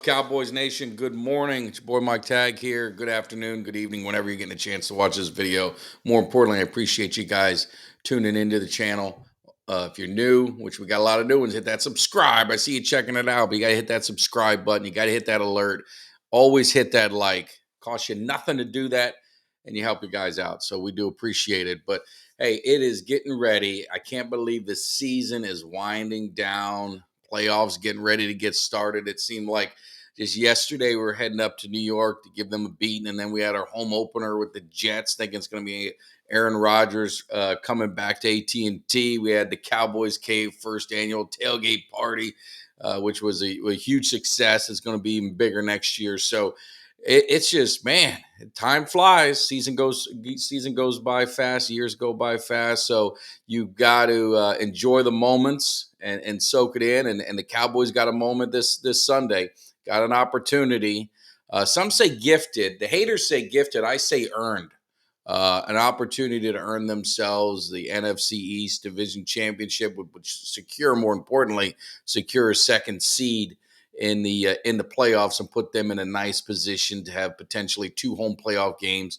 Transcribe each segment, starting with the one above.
Cowboys Nation, good morning. It's your boy Mike Tag here. Good afternoon, good evening, whenever you're getting a chance to watch this video. More importantly, I appreciate you guys tuning into the channel. If you're new, which we got a lot of new ones, hit that subscribe. I see you checking it out, but you got to hit that subscribe button. You got to hit that alert. Always hit that like. Costs you nothing to do that, and you help you guys out. So we do appreciate it. But hey, it is getting ready. I can't believe the season is winding down. Playoffs getting ready to get started. It seemed like just yesterday, we were heading up to New York to give them a beating, and then we had our home opener with the Jets, thinking it's going to be Aaron Rodgers coming back to AT&T. We had the Cowboys Cave first annual tailgate party, which was a huge success. It's going to be even bigger next year. So it's just, man, time flies. Season goes by fast. Years go by fast. So you got to enjoy the moments and soak it in. And the Cowboys got a moment this Sunday. Got an opportunity. Some say gifted. The haters say gifted. I say earned. An opportunity to earn themselves the NFC East Division Championship, which secure, more importantly, secure a second seed in the playoffs and put them in a nice position to have potentially two home playoff games.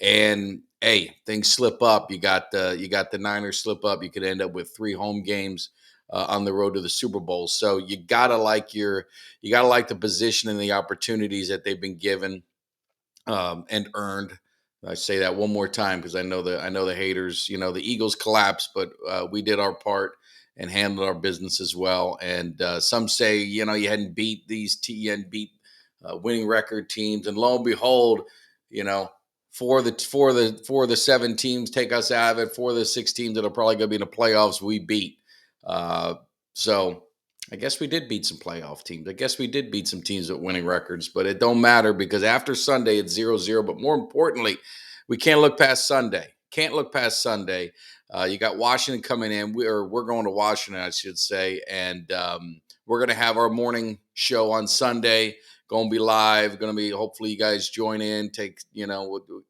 And hey, things slip up. You got the Niners slip up. You could end up with three home games on the road to the Super Bowl. So you gotta like the position and the opportunities that they've been given and earned. I say that one more time because I know the haters. The Eagles collapsed, but we did our part and handled our business as well. And some say you hadn't beat you hadn't beat winning record teams, and lo and behold, you know four of the seven teams take us out of it. Four of the six teams that are probably going to be in the playoffs we beat. Uh, so I guess we did beat some playoff teams. I guess we did beat some teams with winning records, but it don't matter because after Sunday it's 0-0. But more importantly, we can't look past Sunday. Can't look past Sunday. You got Washington coming in. We're going to Washington, I should say, and we're going to have our morning show on Sunday. Going to be live. Going to be, hopefully you guys join in,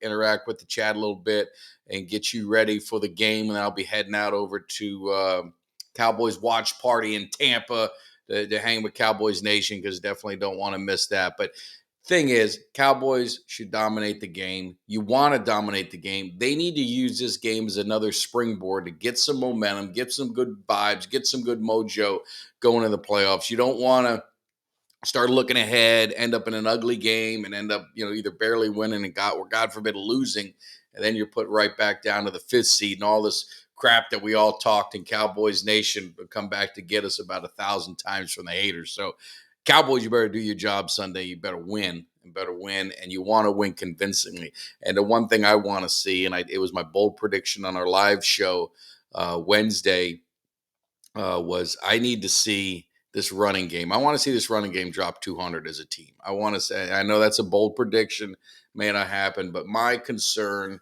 interact with the chat a little bit, and get you ready for the game. And I'll be heading out over to Cowboys watch party in Tampa to hang with Cowboys Nation, because definitely don't want to miss that. But thing is, Cowboys should dominate the game. You want to dominate the game. They need to use this game as another springboard to get some momentum, get some good vibes, get some good mojo going in the playoffs. You don't want to start looking ahead, end up in an ugly game, and end up, either barely winning and God forbid losing, and then you're put right back down to the fifth seed, and all this crap that we all talked in Cowboys Nation will come back to get us about 1,000 times from the haters. So, Cowboys, you better do your job Sunday. You better win and you want to win convincingly. And the one thing I want to see, and it was my bold prediction on our live show Wednesday, was I need to see this running game. I want to see this running game drop 200 as a team. I want to say, I know that's a bold prediction, may not happen, but my concern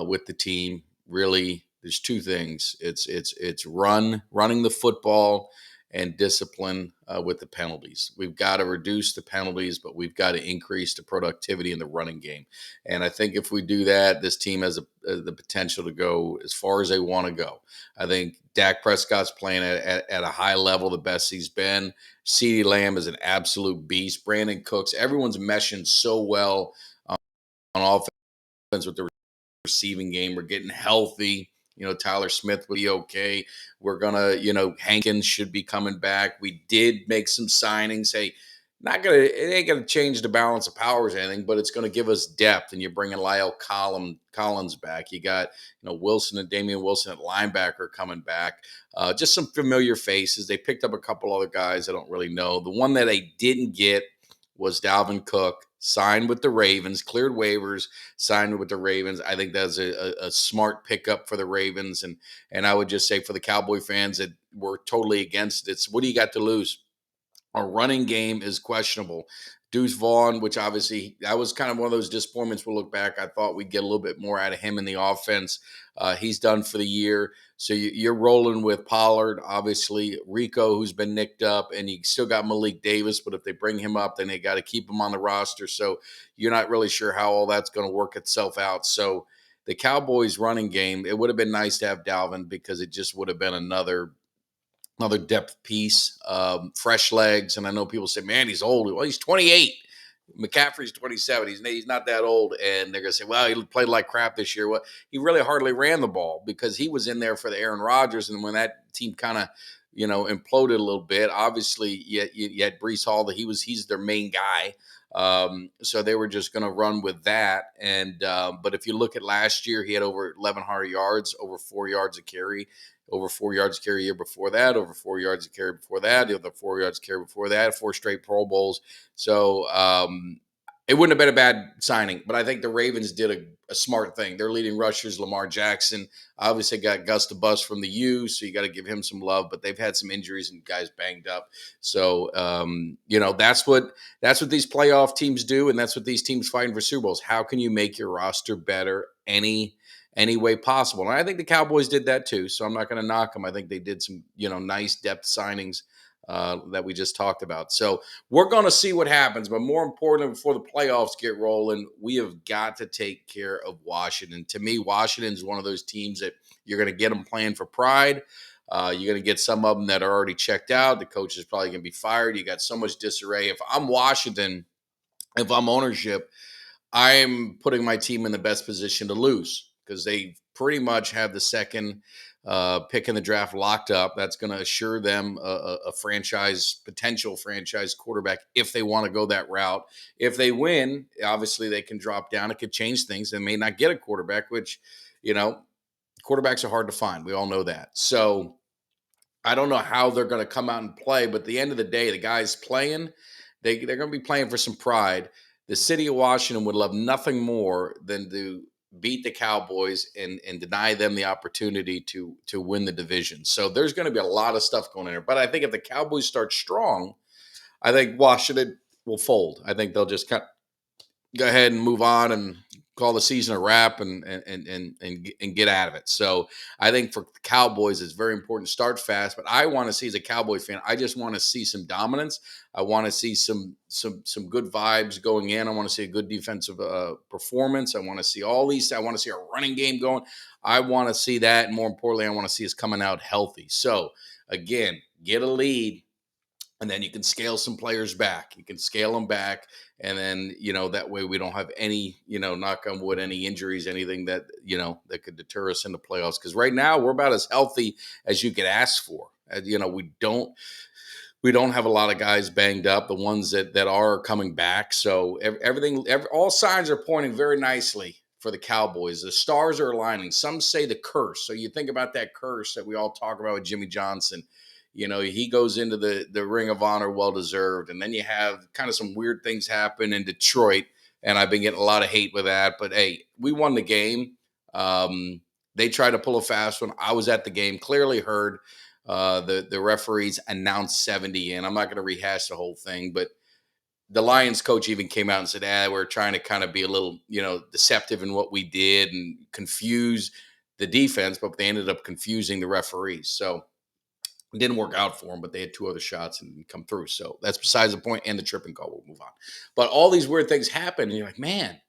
with the team, really, there's two things. It's running the football, and discipline with the penalties. We've got to reduce the penalties, but we've got to increase the productivity in the running game. And I think if we do that, this team has the potential to go as far as they want to go. I think Dak Prescott's playing at a high level, the best he's been. CeeDee Lamb is an absolute beast. Brandon Cooks, everyone's meshing so well on offense with the receiving game. We're getting healthy. Tyler Smith will be okay. We're gonna, Hankins should be coming back. We did make some signings. Hey, it ain't gonna change the balance of powers or anything, but it's gonna give us depth. And you're bringing Lyle Collins back. You got, Wilson and Damian Wilson at linebacker coming back. Just some familiar faces. They picked up a couple other guys I don't really know. The one that I didn't get was Dalvin Cook, signed with the Ravens, cleared waivers, signed with the Ravens. I think that's a smart pickup for the Ravens. And I would just say, for the Cowboy fans that were totally against it, what do you got to lose? Our running game is questionable. Deuce Vaughn, which obviously that was kind of one of those disappointments. We'll look back. I thought we'd get a little bit more out of him in the offense. He's done for the year. So you're rolling with Pollard, obviously, Rico, who's been nicked up, and you still got Malik Davis. But if they bring him up, then they got to keep him on the roster. So you're not really sure how all that's going to work itself out. So the Cowboys running game, it would have been nice to have Dalvin, because it just would have been another another depth piece, fresh legs. And I know people say, man, he's old. Well, he's 28. McCaffrey's 27. He's not that old. And they're going to say, well, he played like crap this year. Well, he really hardly ran the ball because he was in there for the Aaron Rodgers. And when that team kind of, imploded a little bit, obviously you had Brees Hall that he's their main guy. So they were just going to run with that. And, but if you look at last year, he had over 1,100 yards, over 4 yards a carry, over 4 yards a carry year before that, over 4 yards a carry before that, the other 4 yards a carry before that, 4 straight Pro Bowls. So it wouldn't have been a bad signing, but I think the Ravens did a smart thing. Their leading rushers, Lamar Jackson, obviously got Gus the Bus from the U, so you got to give him some love. But they've had some injuries and guys banged up. So that's what these playoff teams do, and that's what these teams fighting for Super Bowls. How can you make your roster better any way possible? And I think the Cowboys did that too. So I'm not going to knock them. I think they did some nice depth signings that we just talked about. So we're going to see what happens. But more importantly, before the playoffs get rolling, we have got to take care of Washington. To me, Washington is one of those teams that you're going to get them playing for pride. You're going to get some of them that are already checked out. The coach is probably going to be fired. You got so much disarray. If I'm Washington, if I'm ownership, I'm putting my team in the best position to lose because they pretty much have the second pick in the draft locked up. That's going to assure them a potential franchise quarterback if they want to go that route. If they win, obviously they can drop down. It could change things. They may not get a quarterback, which, quarterbacks are hard to find. We all know that. So I don't know how they're going to come out and play, but at the end of the day, the guys playing, they're going to be playing for some pride. The city of Washington would love nothing more than to beat the Cowboys and deny them the opportunity to win the division. So there's going to be a lot of stuff going in there. But I think if the Cowboys start strong, I think Washington will fold. I think they'll just go ahead and move on and call the season a wrap and get out of it. So I think for the Cowboys, it's very important to start fast. But I want to see, as a Cowboys fan, I just want to see some dominance. I want to see some good vibes going in. I want to see a good defensive performance. I want to see all these. I want to see our running game going. I want to see that. And more importantly, I want to see us coming out healthy. So again, get a lead. And then you can scale some players back. You can scale them back. And then, that way we don't have any, knock on wood, any injuries, anything that, that could deter us in the playoffs. Because right now we're about as healthy as you could ask for. We don't have a lot of guys banged up, the ones that are coming back. So all signs are pointing very nicely for the Cowboys. The stars are aligning. Some say the curse. So you think about that curse that we all talk about with Jimmy Johnson. He goes into the Ring of Honor, well-deserved. And then you have kind of some weird things happen in Detroit. And I've been getting a lot of hate with that. But, hey, we won the game. They tried to pull a fast one. I was at the game, clearly heard the referees announced 70. And I'm not going to rehash the whole thing. But the Lions coach even came out and said, we're trying to kind of be a little, deceptive in what we did and confuse the defense. But they ended up confusing the referees. So it didn't work out for them, but they had 2 other shots and come through. So that's besides the point, and the tripping call. We'll move on. But all these weird things happen, and you're like, man,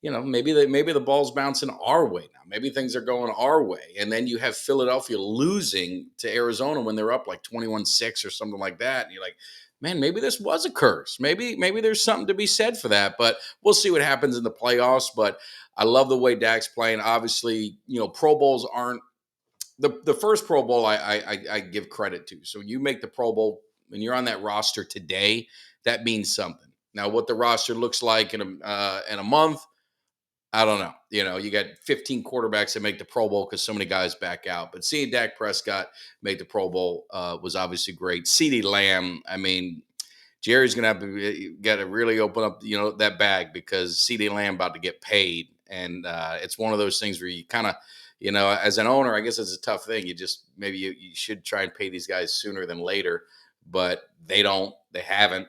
maybe the ball's bouncing our way now. Maybe things are going our way. And then you have Philadelphia losing to Arizona when they're up like 21-6 or something like that. And you're like, man, maybe this was a curse. Maybe there's something to be said for that. But we'll see what happens in the playoffs. But I love the way Dak's playing. Obviously, Pro Bowls aren't the first Pro Bowl I give credit to. So you make the Pro Bowl when you're on that roster today, that means something. Now, what the roster looks like in a month, I don't know. You got 15 quarterbacks that make the Pro Bowl because so many guys back out. But seeing Dak Prescott make the Pro Bowl was obviously great. CeeDee Lamb, I mean, Jerry's going to got to really open up, that bag because CeeDee Lamb about to get paid. And it's one of those things where you kind of, as an owner, I guess it's a tough thing. You just, maybe you should try and pay these guys sooner than later, but they haven't.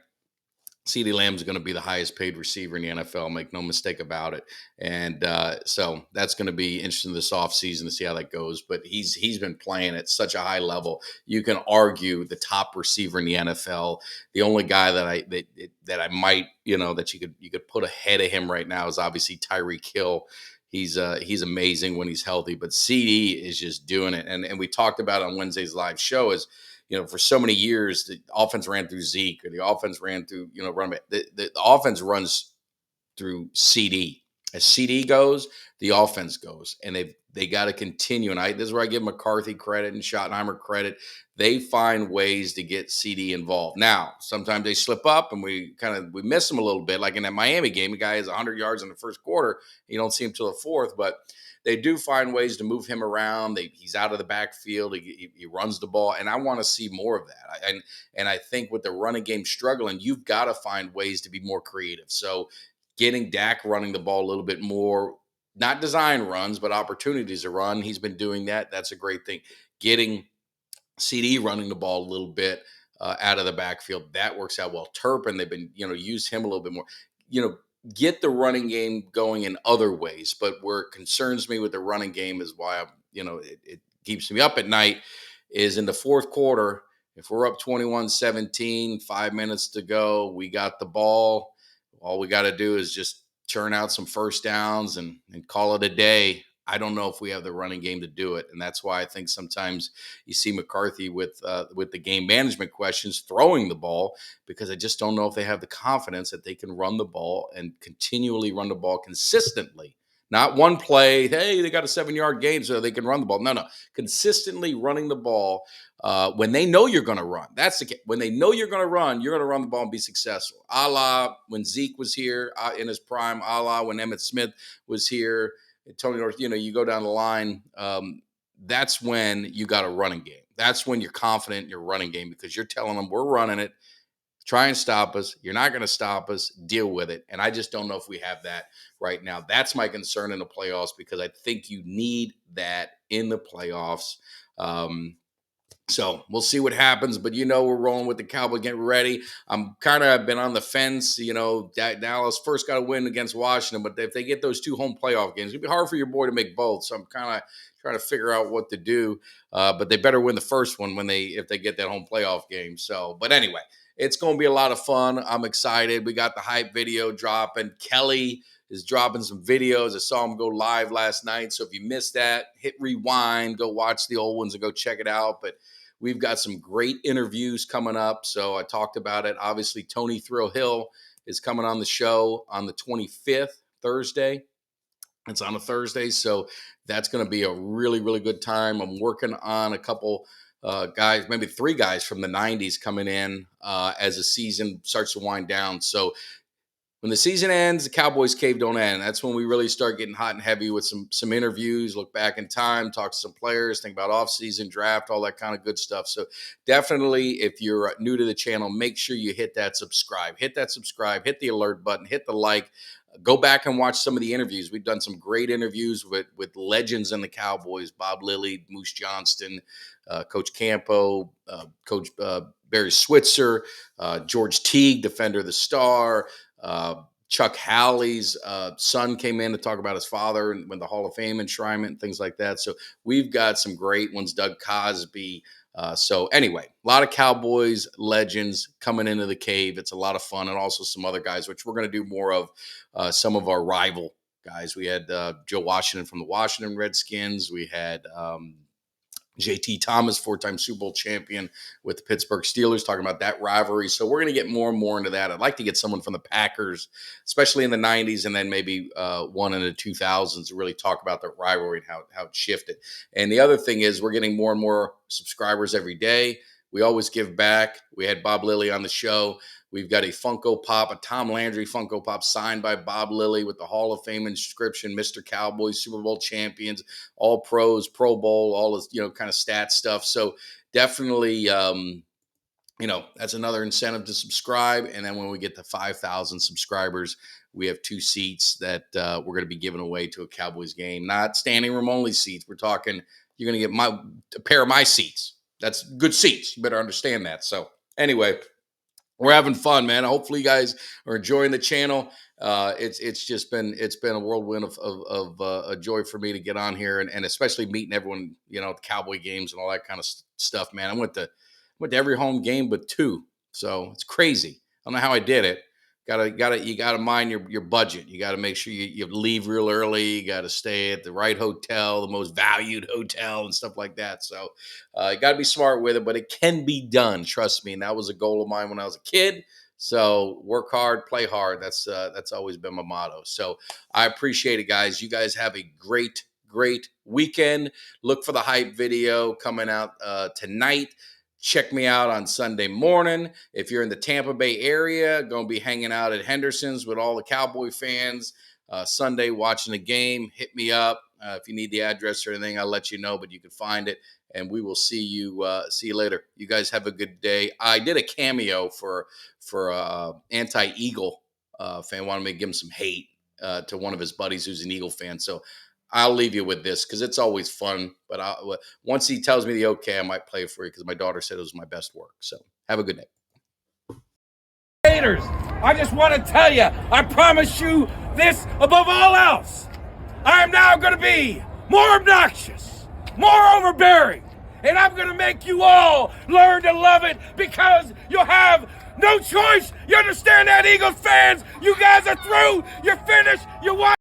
CeeDee Lamb is going to be the highest paid receiver in the NFL. Make no mistake about it. And so that's going to be interesting this offseason to see how that goes. But he's been playing at such a high level. You can argue the top receiver in the NFL. The only guy that I might, that you could put ahead of him right now is obviously Tyreek Hill. He's amazing when he's healthy. But CD is just doing it. And we talked about it on Wednesday's live show is, for so many years, the offense ran through Zeke or the offense ran through, run back. The offense runs through CD. As CD goes, the offense goes, and they got to continue. And this is where I give McCarthy credit and Schottenheimer credit. They find ways to get CD involved. Now, sometimes they slip up, and we miss them a little bit. Like in that Miami game, the guy has 100 yards in the first quarter. You don't see him till the fourth, but they do find ways to move him around. He's out of the backfield. He runs the ball, and I want to see more of that. And I think with the running game struggling, you've got to find ways to be more creative. So getting Dak running the ball a little bit more, not design runs, but opportunities to run. He's been doing that. That's a great thing. Getting CD running the ball a little bit out of the backfield, that works out well. Turpin, they've been, use him a little bit more. Get the running game going in other ways. But where it concerns me with the running game is why it keeps me up at night is in the fourth quarter. If we're up 21-17, 5 minutes to go, we got the ball. All we got to do is just churn out some first downs and call it a day. I don't know if we have the running game to do it. And that's why I think sometimes you see McCarthy with the game management questions throwing the ball, because I just don't know if they have the confidence that they can run the ball and continually run the ball consistently. Not one play, hey, they got a 7-yard gain so they can run the ball. No. Consistently running the ball when they know you're going to run. That's the case. When they know you're going to run the ball and be successful. A la when Zeke was here in his prime, a la when Emmitt Smith was here, Tony North, you go down the line. That's when you got a running game. That's when you're confident in your running game because you're telling them we're running it. Try and stop us. You're not going to stop us. Deal with it. And I just don't know if we have that right now. That's my concern in the playoffs because I think you need that in the playoffs. So we'll see what happens, but we're rolling with the Cowboys getting ready. I'm kind of been on the fence. Dallas first got to win against Washington, but if they get those 2 home playoff games, it'd be hard for your boy to make both. So I'm kind of trying to figure out what to do. But they better win the first one if they get that home playoff game. So, but anyway, it's going to be a lot of fun. I'm excited. We got the hype video dropping. Kelly is dropping some videos. I saw him go live last night. So if you missed that, hit rewind, go watch the old ones and go check it out. But we've got some great interviews coming up. So I talked about it. Obviously, Tony Thrill Hill is coming on the show on the 25th, Thursday. It's on a Thursday. So that's going to be a really, really good time. I'm working on a couple guys, maybe 3 guys from the 90s coming in as the season starts to wind down. So when the season ends, the Cowboys cave don't end. That's when we really start getting hot and heavy with some interviews, look back in time, talk to some players, think about offseason, draft, all that kind of good stuff. So definitely, if you're new to the channel, make sure you hit that subscribe, hit the alert button, hit the like. Go back and watch some of the interviews. We've done some great interviews with legends in the Cowboys, Bob Lilly, Moose Johnston, Coach Campo, Coach Barry Switzer, George Teague, defender of the Star, Chuck Howley's son came in to talk about his father and when the Hall of Fame enshrinement and things like that. So we've got some great ones. Doug Cosby. So anyway, a lot of Cowboys legends coming into the cave. It's a lot of fun, and also some other guys, which we're going to do more of. Some of our rival guys. We had Joe Washington from the Washington Redskins. We had JT Thomas, 4-time Super Bowl champion with the Pittsburgh Steelers, talking about that rivalry. So we're going to get more and more into that. I'd like to get someone from the Packers, especially in the 90s, and then maybe one in the 2000s to really talk about the rivalry and how it shifted. And the other thing is we're getting more and more subscribers every day. We always give back. We had Bob Lilly on the show. We've got a Funko Pop, a Tom Landry Funko Pop signed by Bob Lilly with the Hall of Fame inscription, Mr. Cowboys, Super Bowl champions, all pros, Pro Bowl, all this, kind of stat stuff. So definitely, that's another incentive to subscribe. And then when we get to 5,000 subscribers, we have 2 seats that we're going to be giving away to a Cowboys game. Not standing room only seats. We're talking, you're going to get a pair of my seats. That's good seats. You better understand that. So anyway, we're having fun, man. Hopefully you guys are enjoying the channel. It's been a whirlwind of a joy for me to get on here and especially meeting everyone, at the Cowboy games and all that kind of stuff, man. I went to every home game but 2. So it's crazy. I don't know how I did it, You gotta mind your budget. You gotta make sure you leave real early. You gotta stay at the right hotel, the most valued hotel, and stuff like that. So you gotta be smart with it, but it can be done. Trust me. And that was a goal of mine when I was a kid. So work hard, play hard. That's always been my motto. So I appreciate it, guys. You guys have a great weekend. Look for the hype video coming out tonight. Check me out on Sunday morning. If you're in the Tampa Bay area, going to be hanging out at Henderson's with all the Cowboy fans Sunday watching the game. Hit me up. If you need the address or anything, I'll let you know, but you can find it. And we will see you later. You guys have a good day. I did a cameo for anti-Eagle fan. Wanted me to give him some hate to one of his buddies who's an Eagle fan. So I'll leave you with this because it's always fun. But once he tells me the okay, I might play it for you because my daughter said it was my best work. So have a good day. Haters, I just want to tell you, I promise you this above all else. I am now going to be more obnoxious, more overbearing, and I'm going to make you all learn to love it because you'll have no choice. You understand that, Eagles fans? You guys are through. You're finished. You won.